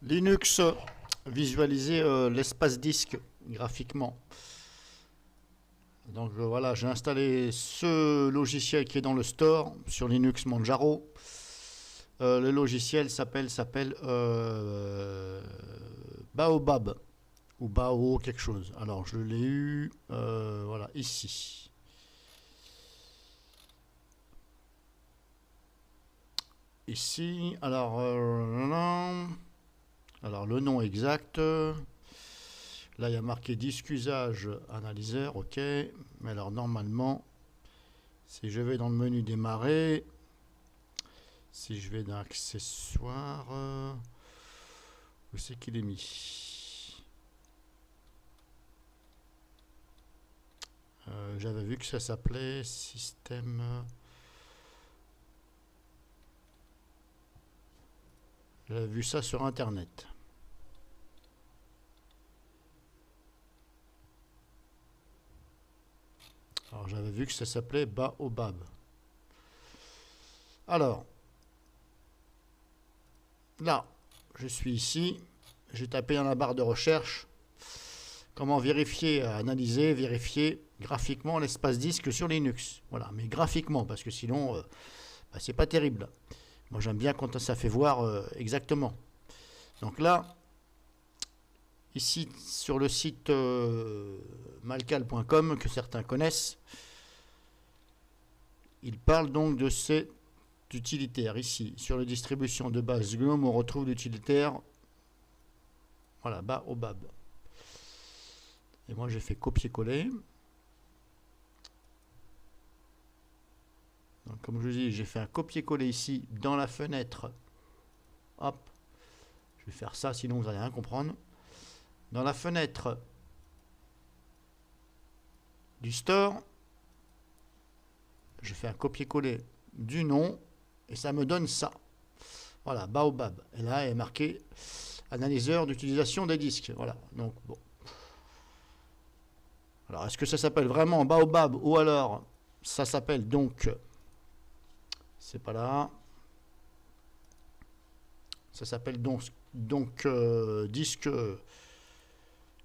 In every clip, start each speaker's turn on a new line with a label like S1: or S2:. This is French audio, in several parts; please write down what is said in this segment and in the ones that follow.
S1: Linux, visualiser l'espace disque graphiquement. Donc voilà, j'ai installé ce logiciel qui est dans le store sur Linux Manjaro. Le logiciel s'appelle Baobab ou Bao quelque chose. Alors je l'ai eu voilà ici. Ici, alors le nom exact. Là, il y a marqué disque usage analyseur, ok. Mais alors, normalement, si je vais dans le menu démarrer, si je vais dans accessoires, où c'est qu'il est mis? J'avais vu que ça s'appelait système. J'avais vu ça sur internet. Alors j'avais vu que ça s'appelait Baobab. Alors, là, je suis ici. J'ai tapé dans la barre de recherche comment vérifier, analyser, vérifier graphiquement l'espace disque sur Linux. Voilà, mais graphiquement, parce que sinon, c'est pas terrible. Moi, j'aime bien quand ça fait voir exactement. Donc là, ici, sur le site malcal.com, que certains connaissent, il parle donc de cet utilitaire. Ici, sur la distribution de base GNOME, on retrouve l'utilitaire, voilà, Baobab. Et moi, j'ai fait copier-coller. Donc, comme je vous dis, j'ai fait un copier-coller ici dans la fenêtre. Hop, je vais faire ça, sinon vous n'allez rien comprendre. Dans la fenêtre du store, je fais un copier-coller du nom et ça me donne ça. Voilà, Baobab. Et là, il est marqué analyseur d'utilisation des disques. Voilà, donc bon. Alors, est-ce que ça s'appelle vraiment Baobab ou alors ça s'appelle donc, c'est pas là, ça s'appelle donc disque,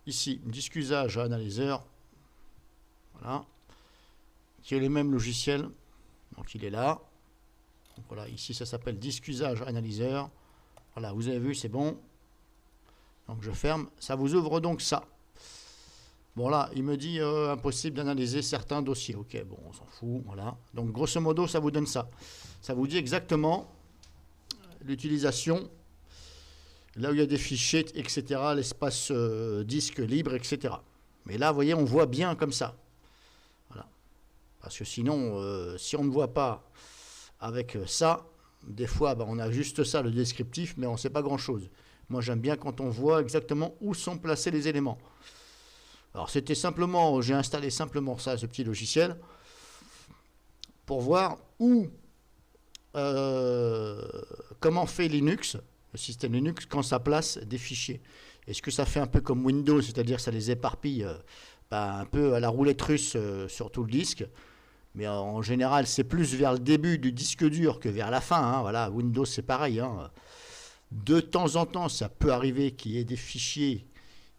S1: ici, disque usage analyseur, voilà, qui est le même logiciel, donc il est là. Donc voilà, ici ça s'appelle disque usage analyseur. Voilà, vous avez vu, c'est bon. Donc je ferme, ça vous ouvre donc ça. Bon là, il me dit impossible d'analyser certains dossiers. Ok, bon, on s'en fout, voilà. Donc grosso modo, ça vous donne ça. Ça vous dit exactement l'utilisation, là où il y a des fichiers, etc., l'espace disque libre, etc. Mais là, vous voyez, on voit bien comme ça. Voilà. Parce que sinon, si on ne voit pas avec ça, des fois, on a juste ça, le descriptif, mais on ne sait pas grand-chose. Moi, j'aime bien quand on voit exactement où sont placés les éléments. Alors c'était simplement, j'ai installé simplement ça, ce petit logiciel, pour voir où, comment fait Linux, le système Linux, quand ça place des fichiers. Est-ce que ça fait un peu comme Windows, c'est-à-dire ça les éparpille un peu à la roulette russe sur tout le disque, mais en général c'est plus vers le début du disque dur que vers la fin. Hein, voilà, Windows c'est pareil. Hein. De temps en temps, ça peut arriver qu'il y ait des fichiers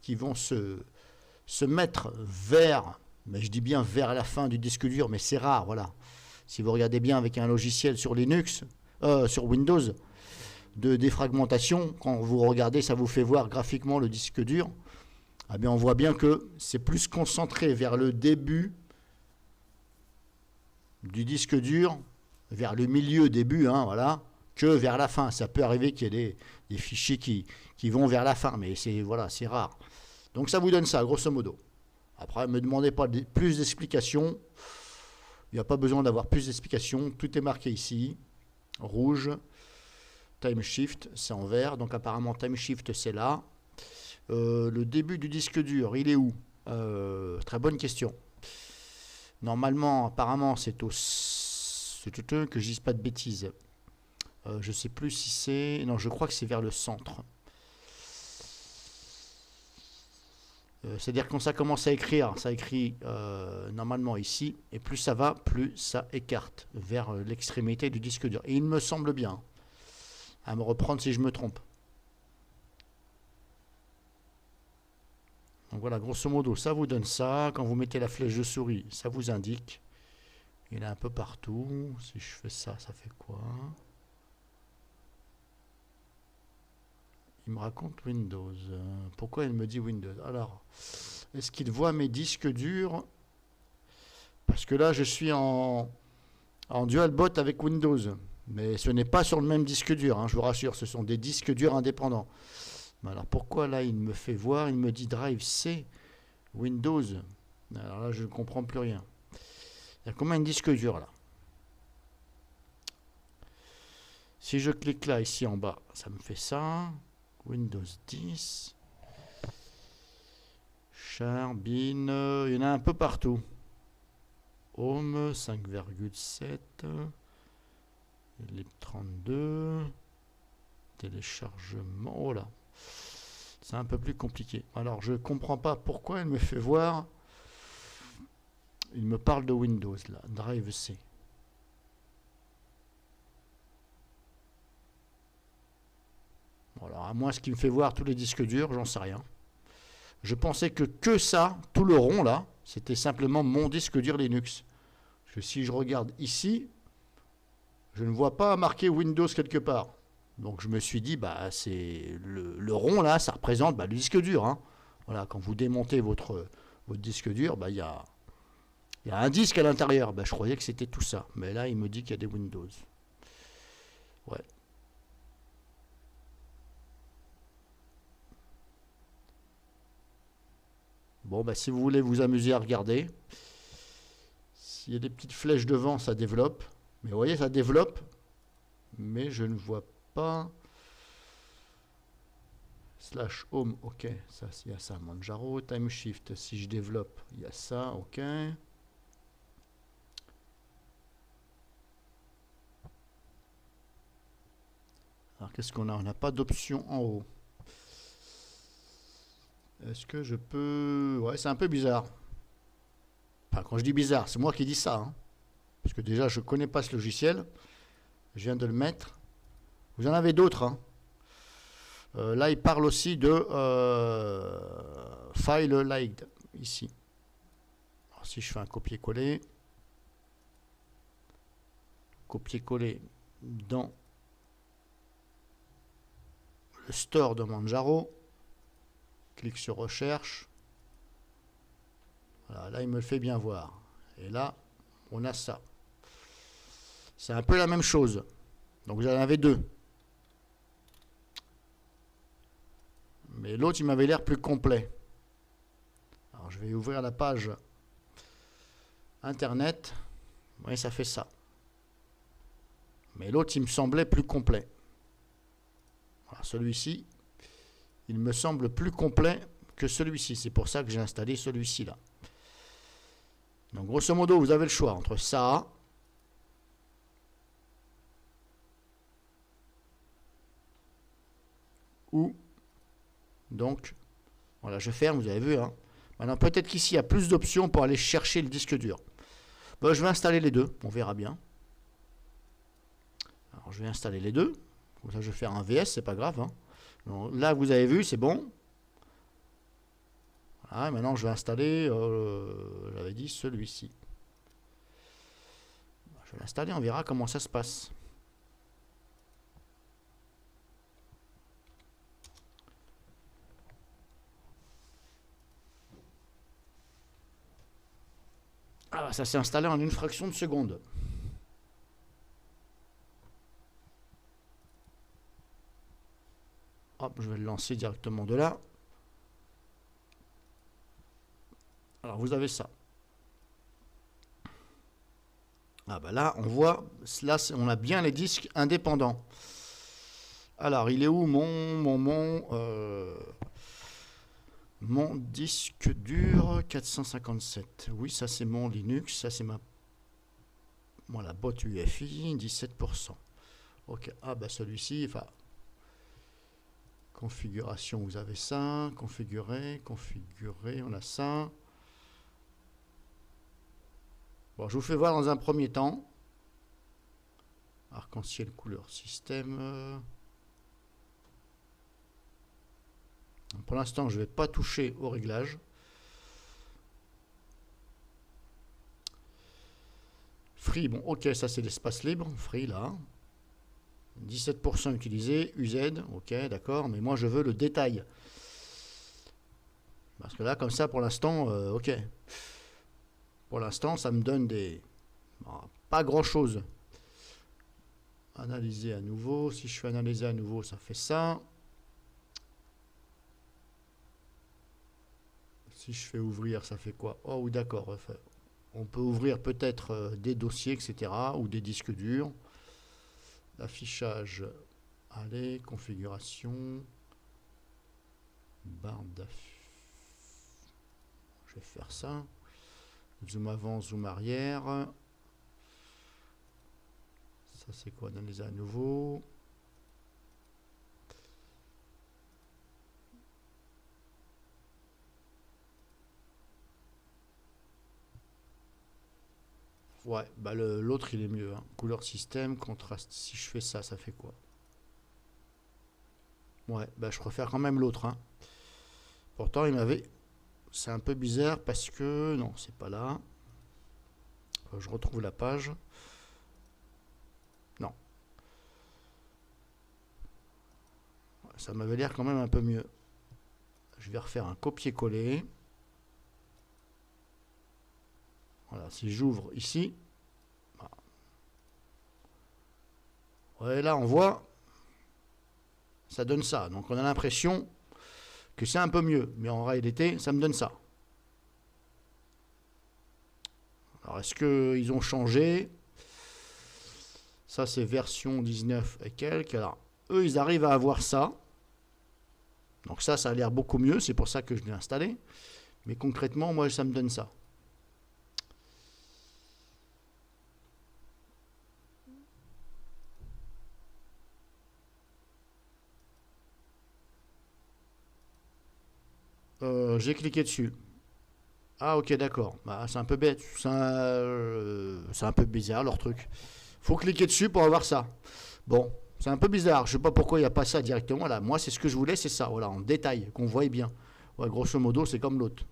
S1: qui vont se mettre vers, mais je dis bien vers la fin du disque dur, mais c'est rare, voilà. Si vous regardez bien avec un logiciel sur Linux, sur Windows, de défragmentation, quand vous regardez, ça vous fait voir graphiquement le disque dur, eh bien on voit bien que c'est plus concentré vers le début du disque dur, vers le milieu, début, hein, voilà, que vers la fin. Ça peut arriver qu'il y ait des fichiers qui vont vers la fin, mais c'est voilà, c'est rare. Donc ça vous donne ça, grosso modo. Après, ne me demandez pas plus d'explications. Il n'y a pas besoin d'avoir plus d'explications. Tout est marqué ici. Rouge. Time Shift, c'est en vert. Donc apparemment, Time Shift, c'est là. Le début du disque dur, il est où? Très bonne question. Normalement, apparemment, c'est au... que je dise pas de bêtises. Je sais plus si c'est... Non, je crois que c'est vers le centre. C'est-à-dire quand ça commence à écrire, ça écrit normalement ici, et plus ça va, plus ça écarte vers l'extrémité du disque dur. Et il me semble bien, à me reprendre si je me trompe. Donc voilà, grosso modo, ça vous donne ça. Quand vous mettez la flèche de souris, ça vous indique. Il est un peu partout. Si je fais ça, ça fait quoi? Il me raconte Windows. Pourquoi il me dit Windows? Alors, est-ce qu'il voit mes disques durs? Parce que là, je suis en dual boot avec Windows. Mais ce n'est pas sur le même disque dur, hein, je vous rassure. Ce sont des disques durs indépendants. Mais alors, pourquoi là, il me fait voir? Il me dit Drive C, Windows. Alors là, je ne comprends plus rien. Il y a combien de disques durs là? Si je clique là, ici en bas, ça me fait ça. Windows 10. Char, bin, il y en a un peu partout. Home 5,7. Lib 32. Téléchargement. Oh là. C'est un peu plus compliqué. Alors, je ne comprends pas pourquoi il me fait voir. Il me parle de Windows là. Drive C. Alors, à moins ce qui me fait voir tous les disques durs, j'en sais rien. Je pensais que ça, tout le rond là, c'était simplement mon disque dur Linux. Parce que si je regarde ici, je ne vois pas marqué Windows quelque part. Donc je me suis dit, bah c'est le rond là, ça représente le disque dur. Hein. Voilà, quand vous démontez votre disque dur, il y a un disque à l'intérieur. Je croyais que c'était tout ça. Mais là, il me dit qu'il y a des Windows. Ouais. Bon, si vous voulez vous amuser à regarder, s'il y a des petites flèches devant, ça développe. Mais vous voyez, ça développe, mais je ne vois pas. Slash home, ok, ça, il y a ça. Manjaro, time shift, si je développe, il y a ça, ok. Alors, qu'est-ce qu'on a? On n'a pas d'option en haut. Est-ce que je peux... Ouais, c'est un peu bizarre. Enfin, quand je dis bizarre, c'est moi qui dis ça. Hein. Parce que déjà, je ne connais pas ce logiciel. Je viens de le mettre. Vous en avez d'autres. Hein. Là, il parle aussi de file liked, ici. Alors, si je fais un copier-coller, dans le store de Manjaro, clique sur recherche. Voilà, là, il me le fait bien voir. Et là, on a ça. C'est un peu la même chose. Donc, vous en avez deux. Mais l'autre, il m'avait l'air plus complet. Alors, je vais ouvrir la page Internet. Oui, ça fait ça. Mais l'autre, il me semblait plus complet. Voilà, celui-ci, il me semble plus complet que celui-ci. C'est pour ça que j'ai installé celui-ci là. Donc, grosso modo, vous avez le choix entre ça ou donc, voilà, je ferme, vous avez vu. Hein. Maintenant, peut-être qu'ici, il y a plus d'options pour aller chercher le disque dur. Bon, je vais installer les deux, on verra bien. Alors, je vais installer les deux. Comme ça, je vais faire un VS, c'est pas grave. Hein. Donc, là, vous avez vu, c'est bon. Voilà, maintenant, je vais installer, j'avais dit, celui-ci. Je vais l'installer, on verra comment ça se passe. Ah, ça s'est installé en une fraction de seconde. Hop, je vais le lancer directement de là. Alors, vous avez ça. Ah là, on voit, là, on a bien les disques indépendants. Alors, il est où mon disque dur 457. Oui, ça c'est mon Linux, ça c'est ma boîte UEFI, 17%. Ok, celui-ci, enfin, configuration, vous avez ça, configurer, on a ça. Bon, je vous fais voir dans un premier temps. Arc-en-ciel couleur système. Pour l'instant, je ne vais pas toucher au réglage. Free, bon, ok, ça c'est l'espace libre. Free, là. 17% utilisé. UZ, ok, d'accord. Mais moi, je veux le détail. Parce que là, comme ça, pour l'instant, ok. Pour l'instant, ça me donne des... bon, pas grand-chose. Analyser à nouveau. Si je fais analyser à nouveau, ça fait ça. Si je fais ouvrir, ça fait quoi? Oh, oui, d'accord. On peut ouvrir peut-être des dossiers, etc. Ou des disques durs. L'affichage. Allez, configuration. Barre d'affichage. Je vais faire ça. Zoom avant, zoom arrière. Ça c'est quoi? Analyser à nouveau. Ouais, bah l'autre il est mieux. Hein. Couleur système, contraste. Si je fais ça, ça fait quoi? Ouais, bah je préfère quand même l'autre. Hein. Pourtant il m'avait... C'est un peu bizarre parce que... Non, c'est pas là. Je retrouve la page. Non. Ça m'avait l'air quand même un peu mieux. Je vais refaire un copier-coller. Voilà, si j'ouvre ici. Ouais, là on voit. Ça donne ça. Donc on a l'impression que c'est un peu mieux. Mais en réalité, ça me donne ça. Alors est-ce qu'ils ont changé? Ça c'est version 19 et quelques. Alors eux ils arrivent à avoir ça. Donc ça a l'air beaucoup mieux. C'est pour ça que je l'ai installé. Mais concrètement moi ça me donne ça. J'ai cliqué dessus. Ah ok d'accord. Bah, c'est un peu bête. C'est un peu bizarre leur truc. Faut cliquer dessus pour avoir ça. Bon, c'est un peu bizarre. Je sais pas pourquoi il n'y a pas ça directement là. Moi c'est ce que je voulais, c'est ça. Voilà, en détail, qu'on voie bien. Ouais, grosso modo c'est comme l'autre.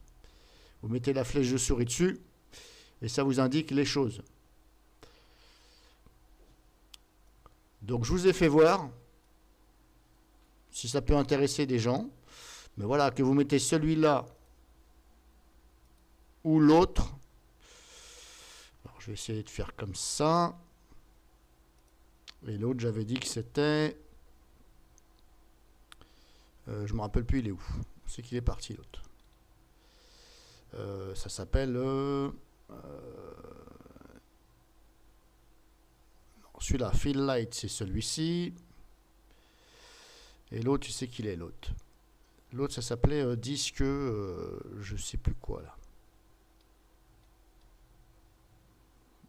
S1: Vous mettez la flèche de souris dessus et ça vous indique les choses. Donc je vous ai fait voir si ça peut intéresser des gens. Mais voilà, que vous mettez celui-là ou l'autre. Alors, je vais essayer de faire comme ça. Et l'autre, j'avais dit que c'était... je me rappelle plus, il est où? C'est qu'il est parti, l'autre. Ça s'appelle... celui-là, Fill Light, c'est celui-ci. Et l'autre, tu sais qu'il est l'autre. L'autre, ça s'appelait disque... je sais plus quoi, là.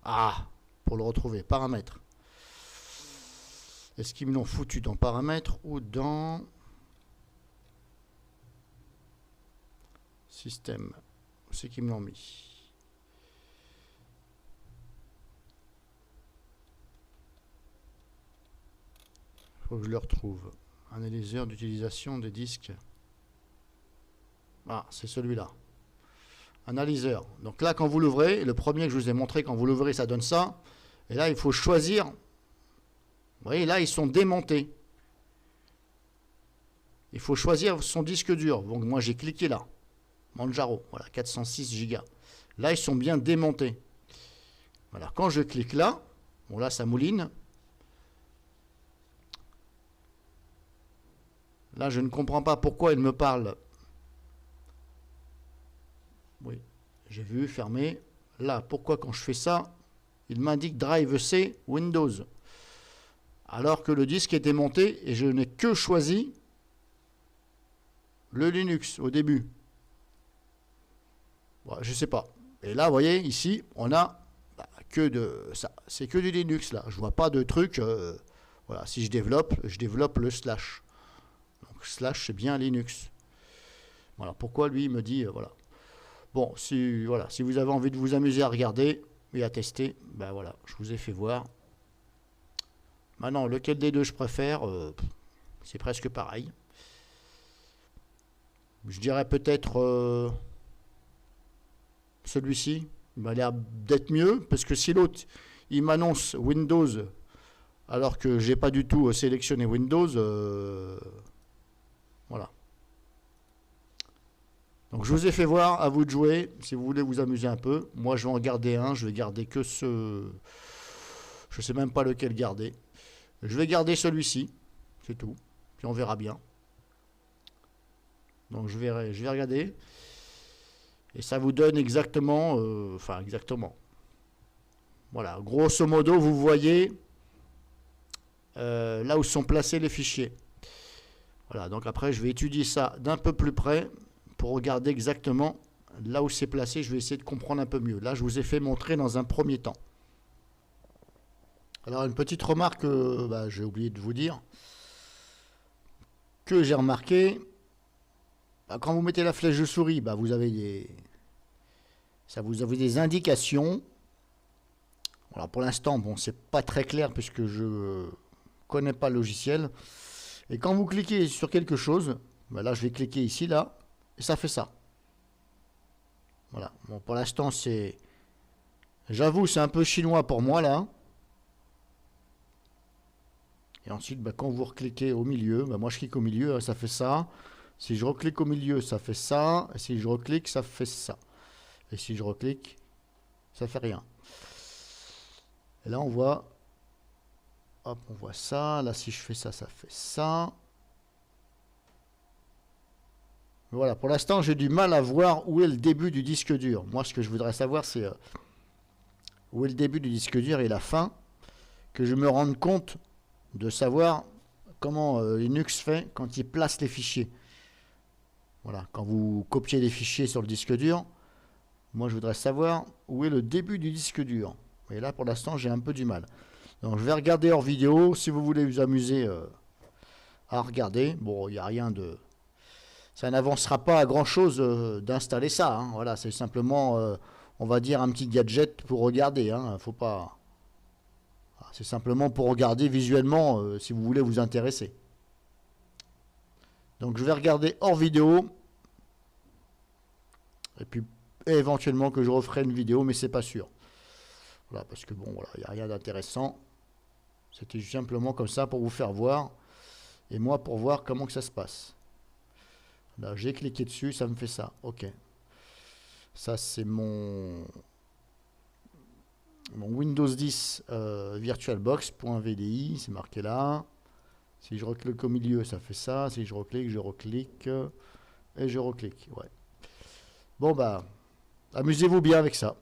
S1: Ah, pour le retrouver, paramètres. Est-ce qu'ils me l'ont foutu dans paramètres ou dans système? C'est qu'ils me l'ont mis. Il faut que je le retrouve. Analyseur d'utilisation des disques. Ah, c'est celui-là. Analyseur. Donc là, quand vous l'ouvrez, le premier que je vous ai montré, quand vous l'ouvrez, ça donne ça. Et là, il faut choisir. Vous voyez, là, ils sont démontés. Il faut choisir son disque dur. Donc moi, j'ai cliqué là. Manjaro, voilà, 406 Go. Là, ils sont bien démontés. Voilà, quand je clique là, bon là, ça mouline. Là, je ne comprends pas pourquoi il me parle. Oui, j'ai vu, fermé. Là, pourquoi quand je fais ça, il m'indique Drive C, Windows. Alors que le disque était monté et je n'ai que choisi le Linux au début. Bon, je sais pas. Et là, vous voyez, ici, on a que de ça. C'est que du Linux, là. Je vois pas de truc. Voilà, si je développe le slash. Donc, slash, c'est bien Linux. Voilà, pourquoi lui, il me dit, voilà. Bon, si vous avez envie de vous amuser à regarder et à tester, ben voilà, je vous ai fait voir. Maintenant, lequel des deux je préfère, c'est presque pareil. Je dirais peut-être celui-ci. Il m'a l'air d'être mieux, parce que si l'autre, il m'annonce Windows alors que j'ai pas du tout sélectionné Windows. Voilà. Donc je vous ai fait voir, à vous de jouer, si vous voulez vous amuser un peu. Moi je vais en garder un, je vais garder que ce... Je sais même pas lequel garder. Je vais garder celui-ci, c'est tout. Puis on verra bien. Donc je vais regarder. Et ça vous donne exactement... Enfin exactement. Voilà, grosso modo vous voyez là où sont placés les fichiers. Voilà, donc après je vais étudier ça d'un peu plus près pour regarder exactement là où c'est placé. Je vais essayer de comprendre un peu mieux. Là je vous ai fait montrer dans un premier temps. Alors une petite remarque, j'ai oublié de vous dire, que j'ai remarqué, quand vous mettez la flèche de souris, vous avez des indications. Alors pour l'instant, bon, c'est pas très clair puisque je connais pas le logiciel. Et quand vous cliquez sur quelque chose, là je vais cliquer ici, là, et ça fait ça. Voilà. Bon, pour l'instant, j'avoue, c'est un peu chinois pour moi là. Et ensuite, quand vous recliquez au milieu, moi je clique au milieu, ça fait ça. Si je reclique au milieu, ça fait ça. Et si je reclique, ça fait ça. Et si je reclique, ça fait rien. Et là, on voit, hop, on voit ça. Là, si je fais ça, ça fait ça. Voilà, pour l'instant, j'ai du mal à voir où est le début du disque dur. Moi, ce que je voudrais savoir, c'est où est le début du disque dur et la fin. Que je me rende compte de savoir comment Linux fait quand il place les fichiers. Voilà, quand vous copiez des fichiers sur le disque dur, moi je voudrais savoir où est le début du disque dur. Et là pour l'instant j'ai un peu du mal. Donc je vais regarder hors vidéo, si vous voulez vous amuser à regarder. Bon, il n'y a rien de... Ça n'avancera pas à grand chose d'installer ça. Hein. Voilà, c'est simplement, on va dire, un petit gadget pour regarder. Hein. Faut pas... C'est simplement pour regarder visuellement si vous voulez vous intéresser. Donc je vais regarder hors vidéo. Et puis éventuellement que je referai une vidéo, mais c'est pas sûr. Voilà, parce que bon, voilà, il n'y a rien d'intéressant. C'était simplement comme ça pour vous faire voir. Et moi pour voir comment que ça se passe. Là j'ai cliqué dessus, ça me fait ça. Ok. Ça c'est mon Windows 10 VirtualBox.vdi, c'est marqué là. Si je reclique au milieu, ça fait ça. Si je reclique, et je reclique. Ouais. Bon amusez-vous bien avec ça.